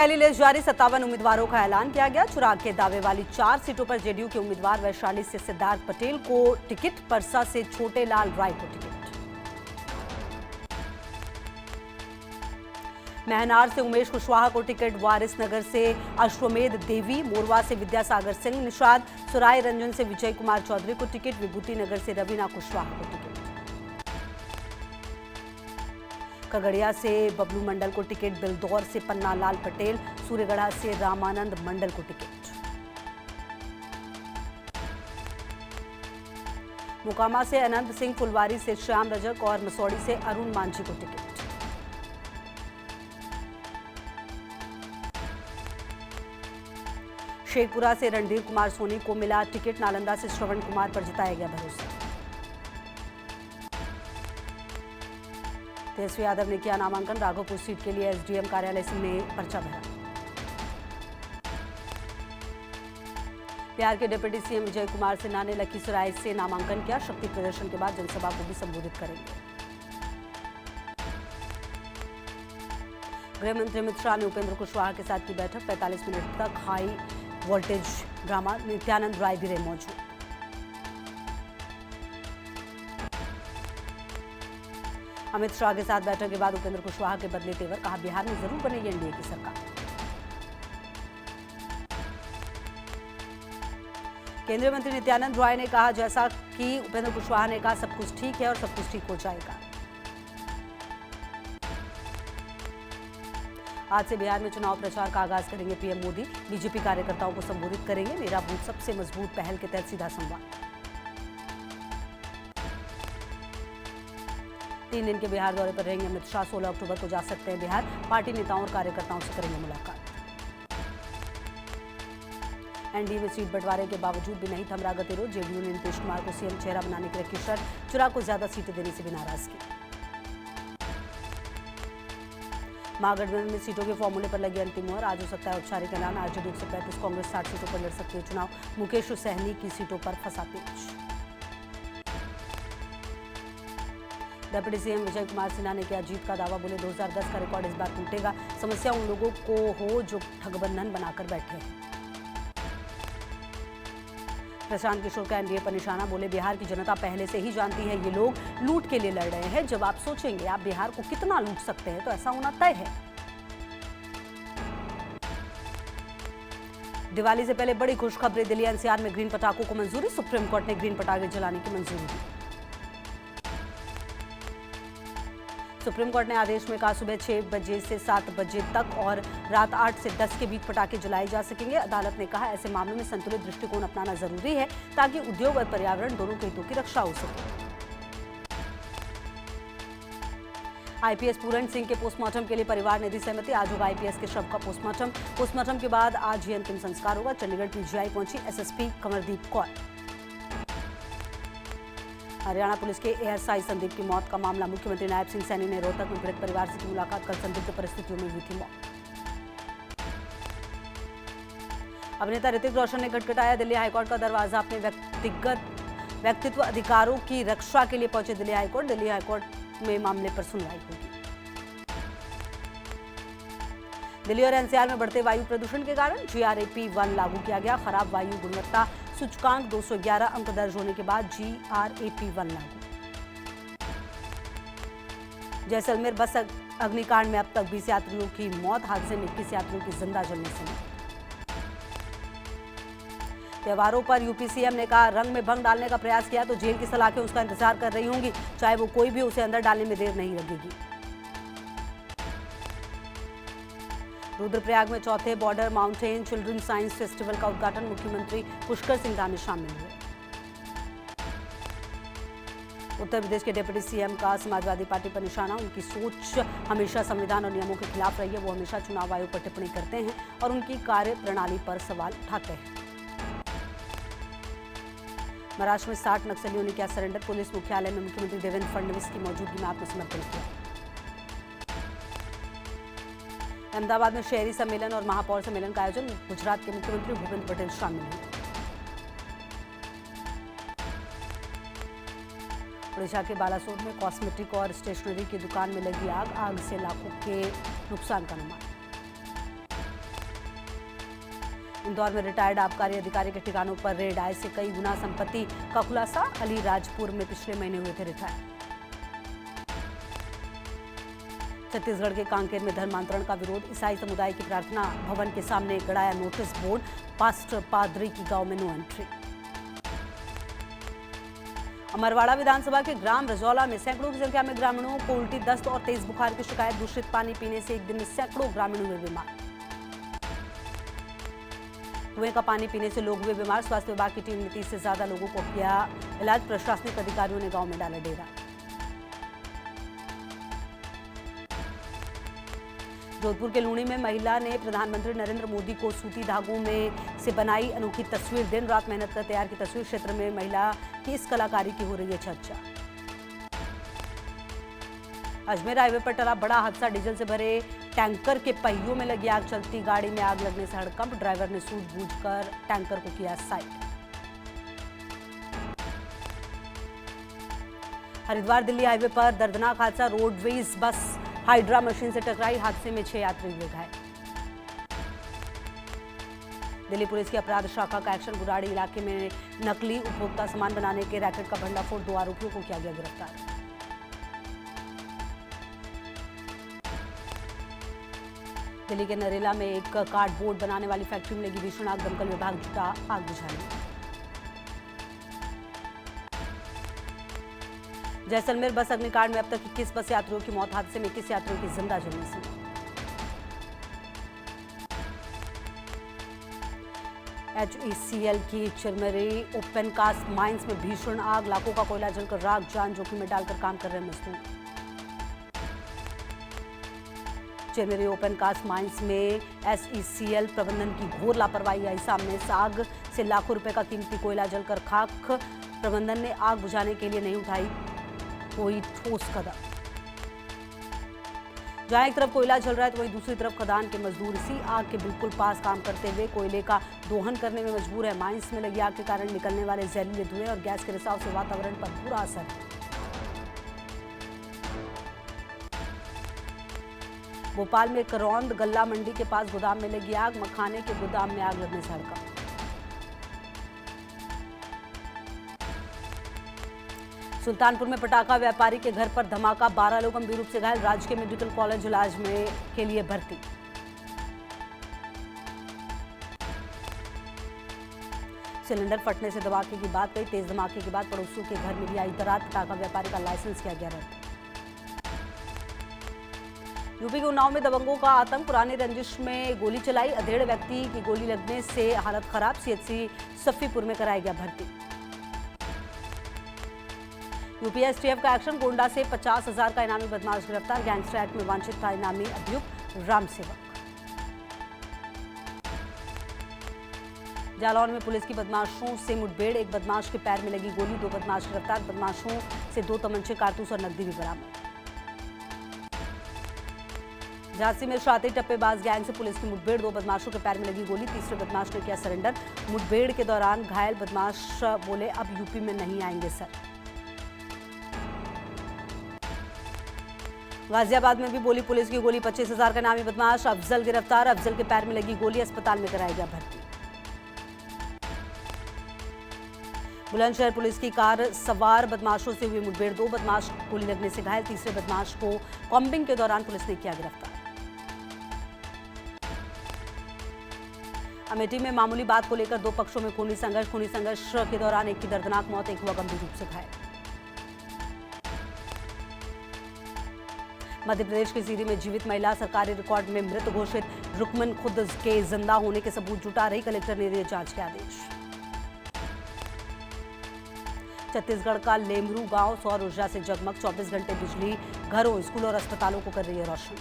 पहली लिस्ट जारी 57 उम्मीदवारों का ऐलान किया गया। चुनाव के दावे वाली 4 सीटों पर जेडीयू के उम्मीदवार वैशाली से सिद्धार्थ पटेल को टिकट, परसा से छोटे लाल राय को टिकट, महनार से उमेश कुशवाहा को टिकट, वारिसनगर से अश्वमेध देवी, मोरवा से विद्यासागर सिंह निषाद, सुराय रंजन से विजय कुमार चौधरी को टिकट, विभूति नगर से रवीना कुशवाहा को टिकट, खगड़िया से बबलू मंडल को टिकट, बिलदौर से पन्ना लाल पटेल, सूर्यगढ़ा से रामानंद मंडल को टिकट, मोकामा से अनंत सिंह, फुलवारी से श्याम रजक और मसौड़ी से अरुण मांझी को टिकट, शेखपुरा से रणधीर कुमार सोनी को मिला टिकट, नालंदा से श्रवण कुमार पर जताया गया भरोसा, तेजस्वी यादव ने किया नामांकन, राघोपुर सीट के लिए एसडीएम कार्यालय में पर्चा भरा। बिहार के डिप्टी सीएम विजय कुमार सिन्हा ने लखीसराय से नामांकन किया, शक्ति प्रदर्शन के बाद जनसभा को भी संबोधित करेंगे। गृह मंत्री अमित शाह ने उपेंद्र कुशवाहा के साथ की बैठक, 45 मिनट तक high voltage drama, Nityanand Rai भी रहे मौजूद। अमित शाह के साथ बैठक के बाद उपेंद्र कुशवाहा के बदले तेवर, कहा बिहार में जरूर बनेगी एनडीए की सरकार। केंद्रीय मंत्री नित्यानंद राय ने कहा, जैसा कि उपेंद्र कुशवाहा ने कहा, सब कुछ ठीक है और सब कुछ ठीक हो जाएगा। आज से बिहार में चुनाव प्रचार का आगाज करेंगे पीएम मोदी, बीजेपी कार्यकर्ताओं को संबोधित करेंगे। मेरा बूथ सबसे मजबूत पहल के तहत सीधा संवाद। 3 दिन के बिहार दौरे पर रहेंगे अमित शाह, 16 अक्टूबर को जा सकते हैं बिहार, पार्टी नेताओं और कार्यकर्ताओं से करेंगे मुलाकात। एनडीए में सीट बंटवारे के बावजूद भी नहीं थम रहा गतिरोध, जेडीयू ने नीतीश कुमार को सीएम चेहरा बनाने की रखी शर्त, चुनाव को ज्यादा सीटें देने से भी नाराजगी। महागठबंधन में सीटों के फॉर्मूले पर लगी अंतिम मोहर, आज हो सकता है औपचारिक ऐलान। आरजेडी 135, कांग्रेस 60 सीटों पर लड़ सकती है चुनाव, मुकेश सहनी की सीटों पर फंसा पेच। डिप्टी सीएम विजय कुमार सिन्हा ने किया जीत का दावा, बोले 2010 का रिकॉर्ड इस बार टूटेगा, समस्या उन लोगों को हो जो ठगबंधन बनाकर बैठे हैं। प्रशांत किशोर का एनडीए पर निशाना, बोले बिहार की जनता पहले से ही जानती है ये लोग लूट के लिए लड़ रहे हैं, जब आप सोचेंगे आप बिहार को कितना लूट सकते हैं तो ऐसा होना तय है। दिवाली से पहले बड़ी खुशखबरी, दिल्ली एनसीआर में ग्रीन पटाखों को मंजूरी, सुप्रीम कोर्ट ने ग्रीन पटाखे जलाने की मंजूरी दी। सुप्रीम कोर्ट ने आदेश में कहा सुबह 6 बजे से 7 बजे तक और रात 8 से 10 के बीच पटाखे जलाए जा सकेंगे। अदालत ने कहा ऐसे मामलों में संतुलित दृष्टिकोण अपनाना जरूरी है ताकि उद्योग और पर्यावरण दोनों के हितों की रक्षा हो सके। आईपीएस पूरन सिंह के पोस्टमार्टम के लिए परिवार ने दी सहमति, आज होगा आईपीएस के शव का पोस्टमार्टम। पोस्टमार्टम के बाद आज ही अंतिम संस्कार होगा। चंडीगढ़ पीजीआई पहुंची एसएसपी कमरदीप कौर। हरियाणा पुलिस के एएसआई संदीप की मौत का मामला, मुख्यमंत्री नायब सिंह सैनी ने रोहतक में पीड़ित परिवार से की मुलाकात, कल संदिग्ध परिस्थितियों में हुई थी मौत। अभिनेता ऋतिक रोशन ने खटखटाया दिल्ली हाईकोर्ट का दरवाजा, अपने व्यक्तित्व अधिकारों की रक्षा के लिए पहुंचे दिल्ली हाईकोर्ट। दिल्ली हाईकोर्ट में मामले पर सुनवाई होगी। दिल्ली और एनसीआर में बढ़ते वायु प्रदूषण के कारण जीआरएपी 1 लागू किया गया, खराब वायु गुणवत्ता सूचकांक 211 अंक दर्ज होने के बाद जीआरएपी 1 लागू। जैसलमेर बस अग्निकांड में अब तक 20 यात्रियों की मौत, हादसे में 21 यात्रियों की जिंदा जलने से मौत। त्योहारों पर यूपी सीएम ने कहा रंग में भंग डालने का प्रयास किया तो जेल की सलाखें उसका इंतजार कर रही होंगी, चाहे वो कोई भी, उसे अंदर डालने में देर नहीं लगेगी। रुद्रप्रयाग में चौथे border mountain children science festival का उद्घाटन, मुख्यमंत्री पुष्कर सिंह धामी शामिल हुए। उत्तर प्रदेश के डिप्टी सीएम का समाजवादी पार्टी पर निशाना, उनकी सोच हमेशा संविधान और नियमों के खिलाफ रही है। वो हमेशा चुनाव आयोग पर टिप्पणी करते हैं और उनकी कार्य प्रणाली पर सवाल उठाते हैं। महाराष्ट्र में 60 नक्सलियों ने किया सरेंडर, पुलिस मुख्यालय में मुख्यमंत्री देवेंद्र फडणवीस की मौजूदगी में आत्मसमर्पण किया। अहमदाबाद में शहरी सम्मेलन और महापौर सम्मेलन का आयोजन, गुजरात के मुख्यमंत्री भूपेंद्र पटेल शामिल हुए। ओडिशा के बालासोर में कॉस्मेटिक और स्टेशनरी की दुकान में लगी आग से लाखों के नुकसान का अनुमान। इंदौर में रिटायर्ड आबकारी अधिकारी के ठिकानों पर रेड, आय से कई गुना संपत्ति का खुलासा। अलीराजपुर में पिछले महीने हुए थे रिटायर। छत्तीसगढ़ के कांकेर में धर्मांतरण का विरोध, ईसाई समुदाय की प्रार्थना भवन के सामने गड़ाया नोटिस बोर्ड, पास्टर पादरी की गांव में नो एंट्री। अमरवाड़ा विधानसभा के ग्राम रजौला में सैकड़ों की संख्या में ग्रामीणों को उल्टी, दस्त और तेज बुखार की शिकायत। दूषित पानी पीने से एक दिन में सैकड़ों ग्रामीण हुए बीमार। कुएं का पानी पीने से लोग हुए बीमार। स्वास्थ्य विभाग की टीम ने 30 से ज्यादा लोगों को किया इलाज। प्रशासनिक अधिकारियों ने गांव में डाला डेरा। जोधपुर के लूणी में महिला ने प्रधानमंत्री नरेंद्र मोदी को सूती धागों में से बनाई अनोखी तस्वीर। दिन रात मेहनत कर तैयार की तस्वीर। क्षेत्र में महिला की इस कलाकारी की हो रही है चर्चा। अजमेर हाईवे पर टला बड़ा हादसा, डीजल से भरे टैंकर के पहियों में लगी आग। चलती गाड़ी में आग लगने से हड़कंप, ड्राइवर ने सूझबूझकर टैंकर को किया साइड। हरिद्वार दिल्ली हाईवे पर दर्दनाक हादसा, रोडवेज बस हाइड्रा मशीन से टकराई। हादसे में 6 यात्री हुए घायल। दिल्ली पुलिस की अपराध शाखा का एक्शन, बुराड़ी इलाके में नकली उपभोक्ता सामान बनाने के रैकेट का भंडाफोड़, 2 आरोपियों को किया गया गिरफ्तार। दिल्ली के नरेला में एक कार्डबोर्ड बनाने वाली फैक्ट्री में लगी भीषण आग, दमकल विभाग जुटा आग बुझाने। जैसलमेर बस अग्निकांड में अब तक 21 बस यात्रियों की मौत, हादसे में 21 यात्रियों की जिंदा जलने से मौत। HECL की चिरमिरी ओपन कास्ट माइंस में भीषण आग, लाखों का कोयला जलकर राख, जान जोखिम में डालकर काम कर रहे मजदूर। चिरमिरी ओपन कास्ट माइंस में HECL प्रबंधन की घोर लापरवाही आई सामने। आग से लाखों रुपए का कीमती कोयला जलकर खाक, प्रबंधन ने आग बुझाने के लिए नहीं उठाई कोई ठोस कदम। जहां एक तरफ कोयला जल रहा है तो वहीं दूसरी तरफ खदान के मजदूर इसी आग के बिल्कुल पास काम करते हुए कोयले का दोहन करने में मजबूर है। माइंस में लगी आग के कारण निकलने वाले जहरीले धुएं और गैस के रिसाव से वातावरण पर बुरा असर है। भोपाल में करौंद गल्ला मंडी के पास गोदाम में लगी आग, मखाने के गोदाम में आग लगने से हड़कंप। सुल्तानपुर में पटाखा व्यापारी के घर पर धमाका, 12 लोग गंभीर रूप से घायल। राजकीय मेडिकल कॉलेज इलाज में के लिए भर्ती। सिलेंडर फटने से धमाके की बात कही, तेज धमाके के बाद पड़ोसियों के घर में भी आई दरार, पटाखा व्यापारी का लाइसेंस किया गया रद्द। यूपी के उन्नाव में दबंगों का आतंक, पुरानी रंजिश में गोली चलाई, अधेड़ व्यक्ति की गोली लगने से हालत खराब। CHC सफीपुर में कराया गया भर्ती। यूपी STF का एक्शन, गोंडा से 50,000 का इनामी बदमाश गिरफ्तार। गैंगस्टर एक्ट में वांछित था इनामी अभियुक्त राम सेवक। जालौन में पुलिस की बदमाशों से मुठभेड़, एक बदमाश के पैर में लगी गोली, 2 बदमाश गिरफ्तार। बदमाशों से 2 तमंचे, कारतूस और नकदी भी बरामद। झांसी में शातिर टप्पेबाज गैंग से पुलिस की मुठभेड़, 2 बदमाशों के पैर में लगी गोली, तीसरे बदमाश ने किया सरेंडर। मुठभेड़ के दौरान घायल बदमाश बोले अब यूपी में नहीं आएंगे सर। गाजियाबाद में भी बोली पुलिस की गोली, 25,000 का नामी बदमाश अफजल गिरफ्तार। अफजल के पैर में लगी गोली, अस्पताल में कराया गया भर्ती। बुलंदशहर पुलिस की कार सवार बदमाशों से हुई मुठभेड़, 2 बदमाश गोली लगने से घायल, तीसरे बदमाश को कॉम्बिंग के दौरान पुलिस ने किया गिरफ्तार। अमेठी में मामूली बात को लेकर 2 पक्षों में खूनी संघर्ष के दौरान एक की दर्दनाक मौत, एक हुआ गंभीर रूप से घायल। मध्य प्रदेश के सीधी में जीवित महिला सरकारी रिकॉर्ड में मृत घोषित, रुकमन खुद के जिंदा होने के सबूत जुटा रही, कलेक्टर ने दिए जांच के आदेश। छत्तीसगढ़ का लेमरू गांव सौर ऊर्जा से जगमग, 24 घंटे बिजली घरों, स्कूलों और अस्पतालों को कर रही है रोशन।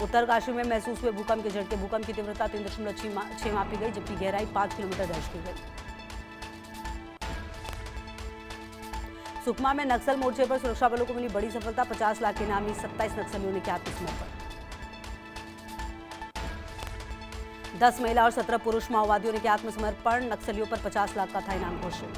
उत्तरकाशी में महसूस हुए भूकंप के झटके, भूकंप की तीव्रता 3.6 मापी गई, जबकि गहराई 5 किलोमीटर दर्ज की गई। सुकमा में नक्सल मोर्चे पर सुरक्षा बलों को मिली बड़ी सफलता, 50 लाख के इनामी 27 नक्सलियों ने किया आत्मसमर्पण। 10 महिला और 17 पुरुष माओवादियों ने किया आत्मसमर्पण, नक्सलियों पर 50 लाख का था इनाम घोषित।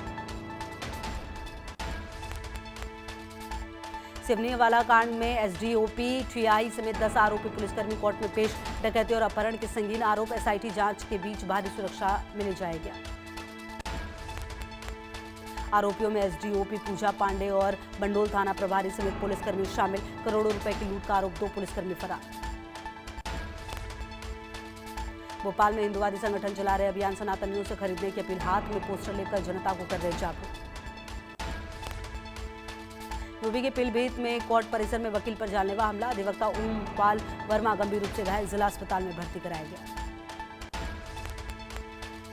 सिवनीवाला कांड में एसडीओपी टीआई समेत 10 आरोपी पुलिसकर्मी कोर्ट में पेश। डकैती और अपहरण के संगीन आरोप, एसआईटी जांच के बीच भारी सुरक्षा मिल जाएगी। आरोपियों में एसडीओपी पूजा पांडे और बंडोल थाना प्रभारी समेत पुलिसकर्मी शामिल। करोड़ों रुपए की लूट का आरोप, 2 पुलिसकर्मी फरार। भोपाल में हिंदुवादी संगठन चला रहे अभियान, सनातनियों से खरीदने की अपील, हाथ में पोस्टर लेकर जनता को कर रहे जागरूक। यूपी के पीलीभीत में कोर्ट परिसर में वकील पर जानलेवा हमला, अधिवक्ता ओमपाल वर्मा गंभीर रूप से घायल, जिला अस्पताल में भर्ती कराया गया।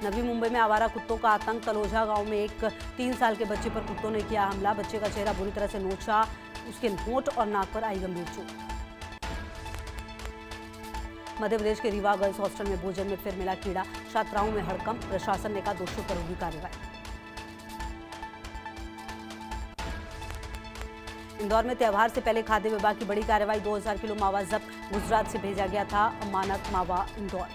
नवी मुंबई में आवारा कुत्तों का आतंक, तलोजा गांव में एक 3 साल के बच्चे पर कुत्तों ने किया हमला, बच्चे का चेहरा बुरी तरह से नोचा, उसके होंठ और नाक पर आई गंभीर चोट। मध्य प्रदेश के रीवा गर्ल्स हॉस्टल में भोजन में फिर मिला कीड़ा, छात्राओं में हड़कंप, प्रशासन ने कहा दोषियों पर होगी कार्रवाई। इंदौर में त्योहार से पहले खाद्य विभाग की बड़ी कार्रवाई, 2000 किलो मावा जब्त, गुजरात से भेजा गया था अमानत मावा इंदौर।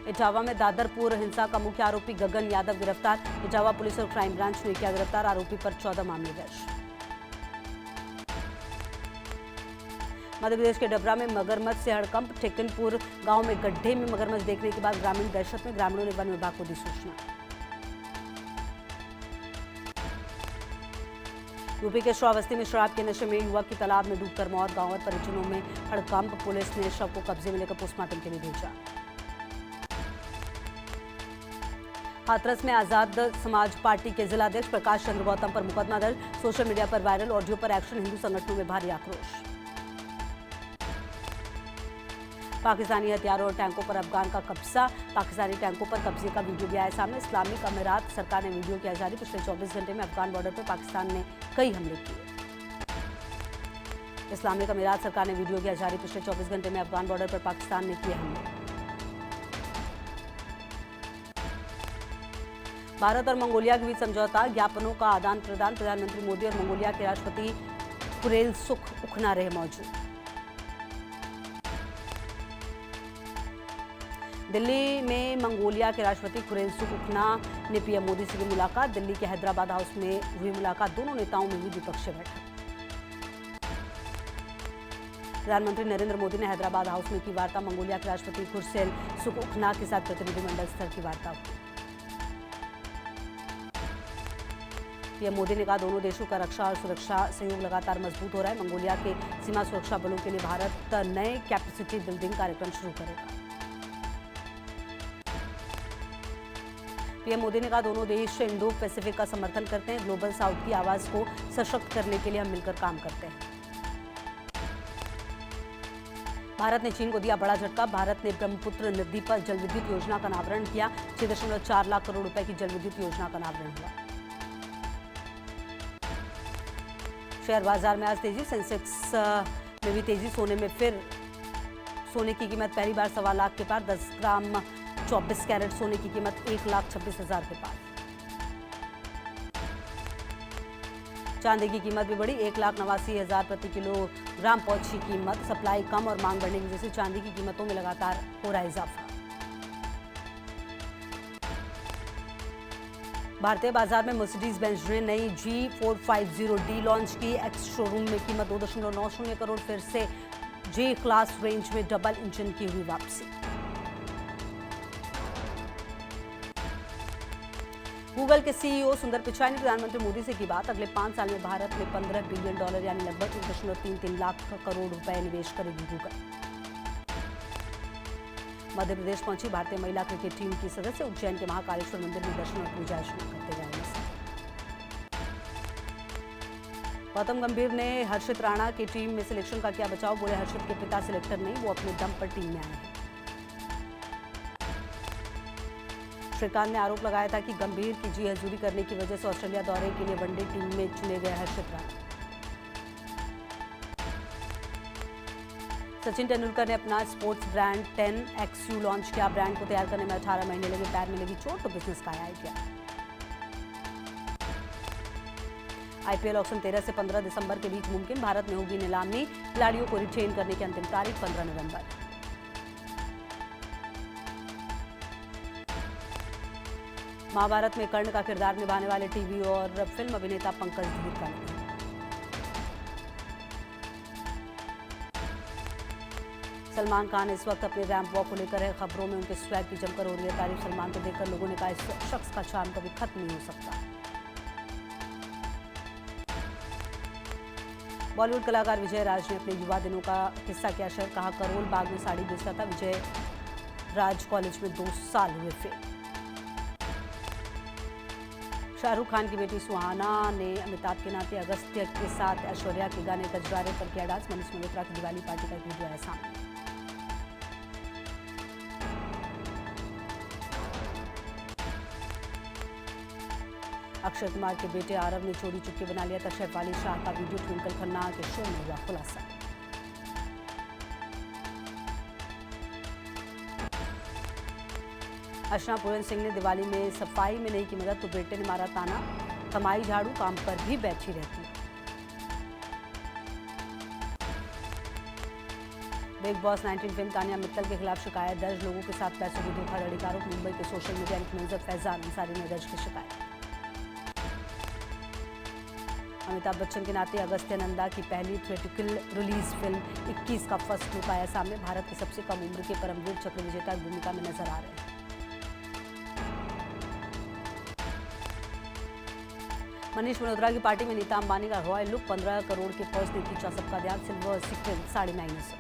इटावा में दादरपुर हिंसा का मुख्य आरोपी गगन यादव गिरफ्तार, इटावा पुलिस और क्राइम ब्रांच ने किया गिरफ्तार, आरोपी पर 14 मामले दर्ज। मध्य प्रदेश के डबरा में मगरमच्छ से हड़कंप, टेकनपुर गांव में गड्ढे में मगरमच्छ देखने के बाद ग्रामीण दहशत में, ग्रामीणों ने वन विभाग को दी सूचना। यूपी के श्रावस्ती में शराब के नशे में युवक की तालाब में डूबकर मौत, गांव और परिजनों में हड़कंप, पुलिस ने शव को कब्जे में लेकर पोस्टमार्टम के लिए भेजा। हाथरस में आजाद समाज पार्टी के जिलाध्यक्ष प्रकाश चंद्र गौतम पर मुकदमा दर्ज, सोशल मीडिया पर वायरल ऑडियो पर एक्शन, हिंदू संगठनों में भारी आक्रोश। पाकिस्तानी हथियारों और टैंकों पर अफगान का कब्जा, पाकिस्तानी टैंकों पर कब्जे का वीडियो भी आया सामने। इस्लामिक अमीरात सरकार ने वीडियो किया जारी, पिछले 24 घंटे में अफगान बॉर्डर पर पाकिस्तान ने कई हमले किए। इस्लामिक अमीरात सरकार ने वीडियो किया जारी, पिछले 24 घंटे में अफगान बॉर्डर पर पाकिस्तान ने किए हमले। भारत और मंगोलिया के बीच समझौता, ज्ञापनों का आदान प्रदान, प्रधानमंत्री मोदी और मंगोलिया के राष्ट्रपति खुरेलसुख उखना रहे मौजूद। दिल्ली में मंगोलिया के राष्ट्रपति खुरेलसुख उखना ने पीएम मोदी से की मुलाकात, दिल्ली के हैदराबाद हाउस में हुई मुलाकात, दोनों नेताओं में हुई द्विपक्षीय बैठक। प्रधानमंत्री नरेंद्र मोदी ने हैदराबाद हाउस में की वार्ता, मंगोलिया के राष्ट्रपति खुरेलसुख उखना के साथ प्रतिनिधिमंडल स्तर की वार्ता हुई। पीएम मोदी ने कहा दोनों देशों का रक्षा और सुरक्षा सहयोग लगातार मजबूत हो रहा है, मंगोलिया के सीमा सुरक्षा बलों के लिए भारत नए कैपेसिटी बिल्डिंग कार्यक्रम शुरू करेगा। पीएम मोदी ने कहा दोनों देश इंडो पैसिफिक का समर्थन करते हैं, ग्लोबल साउथ की आवाज को सशक्त करने के लिए हम मिलकर काम करते हैं। भारत ने चीन को दिया बड़ा झटका, भारत ने ब्रह्मपुत्र नदी पर जल विद्युत योजना का अनावरण किया, 6.4 लाख करोड़ रुपए की जल विद्युत योजना का अनावरण हुआ। शेयर बाजार में आज तेजी, सेंसेक्स में भी तेजी, सोने में फिर सोने की कीमत पहली बार 1.25 लाख के पार, 10 ग्राम 24 कैरेट सोने की कीमत 1,26,000 के पार। चांदी की कीमत भी बढ़ी, 1,89,000 प्रति किलोग्राम पहुंची कीमत, सप्लाई कम और मांग बढ़ने की वजह से चांदी की कीमतों में लगातार हो रहा है इजाफा। भारतीय बाजार में मर्सिडीज बेंज ने नई G450D लॉन्च की, एक्स शोरूम में कीमत 2.90 करोड़, फिर से J क्लास रेंज में डबल इंजन की हुई वापसी। गूगल के सीईओ सुंदर पिचाई ने प्रधानमंत्री मोदी से की बात, अगले 5 साल में भारत में $15 बिलियन यानी लगभग 1.33 लाख करोड़ रुपए निवेश करेगी गूगल। मध्य प्रदेश पहुंची भारतीय महिला क्रिकेट टीम की सदस्य, उज्जैन के महाकालेश्वर मंदिर में दर्शन और पूजा अर्चना करते जाएंगे। गौतम गंभीर ने हर्षित राणा की टीम में सिलेक्शन का किया बचाव, बोले हर्षित के पिता सिलेक्टर नहीं, वो अपने दम पर टीम में आए हैं। श्रीकांत ने आरोप लगाया था कि गंभीर की जी हजूरी करने की वजह से ऑस्ट्रेलिया दौरे के लिए वनडे टीम में चुने गए हर्षित राणा। सचिन तेंदुलकर ने अपना स्पोर्ट्स ब्रांड 10XU लॉन्च किया, ब्रांड को तैयार करने में 18 महीने लगे, पैर में लगी चोट तो बिजनेस का आइडिया। आईपीएल ऑक्शन 13 से 15 दिसंबर के बीच मुमकिन, भारत में होगी नीलामी, खिलाड़ियों को रिटेन करने की अंतिम तारीख 15 नवंबर। महाभारत में कर्ण का किरदार निभाने वाले टीवी और फिल्म अभिनेता पंकज धीर का निधन। सलमान खान इस वक्त अपने रैंप वॉक को लेकर है खबरों में। उनके स्वैग की जमकर हो रही है तारीफ। सलमान को देखकर लोगों ने कहा इस शख्स का चार्म कभी खत्म नहीं हो सकता। बॉलीवुड कलाकार विजय राज ने अपने युवा दिनों का किस्सा किया शेयर। कहा करोल बाग में साड़ी बेचता था। विजय राज कॉलेज में 2 साल हुए फेल। शाहरुख खान की बेटी सुहाना ने अमिताभ के नाते अगस्त्य के साथ ऐश्वर्या के गाने कजरारे पर किया डांस। मनीष मल्होत्रा की दिवाली पार्टी का वीडियो आया सामने। अक्षय कुमार के बेटे आरव ने चोरी चुपके बना लिया था शेफाली शाह का वीडियो। ट्विंकल खन्ना के शो में हुआ खुलासा। अर्चना पूरन सिंह ने दिवाली में सफाई में नहीं की मदद तो बेटे ने मारा ताना। कमाई झाड़ू काम पर भी बैठी रहती। Big boss 19 film Tania Mittal के खिलाफ शिकायत दर्ज। लोगों के साथ पैसों की धोखाधड़ी का आरोप। मुंबई के social media influencer Faizan Ansari ने दर्ज की शिकायत। अमिताभ बच्चन के नाते अगस्त्य नंदा की पहली थिएट्रिकल रिलीज फिल्म 21 का फर्स्ट लुक आया सामने। भारत के सबसे कम उम्र के परमवीर चक्र विजेता की भूमिका में नजर आ रहे हैं। मनीष मल्होत्रा की पार्टी में नीता अंबानी का रॉयल लुक। 15 करोड़ के पर्स ने खींचा सबका ध्यान। सिल्वर सीक्वेंस 9.5 से।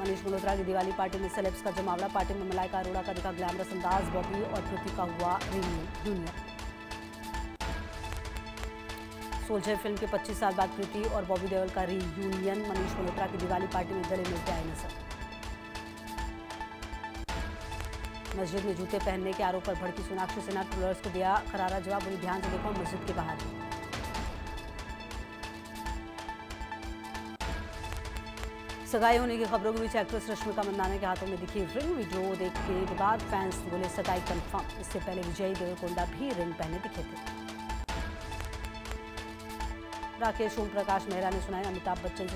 मनीष मल्होत्रा की दिवाली पार्टी में सेलेब्स का जमावड़ा। पार्टी में मलाइका अरोड़ा का दिखा ग्लैमरस अंदाज। बॉबी और पृथ्वी का हुआ रीयूनियन। सोल्जर फिल्म के 25 साल बाद प्रीति और बॉबी देओल का रीयूनियन। मनीष मल्होत्रा की दिवाली पार्टी में गले मिलते आए नजर। मस्जिद में जूते पहनने के आरोप पर भड़की सोनाक्षी सिन्हा। ट्रोलर्स को दिया करारा जवाब। बोली ध्यान से देखो मस्जिद के बाहर। सगाई होने की खबरों के बीच एक्ट्रेस रश्मिका मंदाना के हाथों में दिखी रिंग। वीडियो देखने के बाद फैंस बोले सगाई कंफर्म। इससे पहले विजय देवरकोंडा भी रिंग पहने दिखे थे। राकेश ओम प्रकाश मेहरा ने सुनाया अमिताभ बच्चन से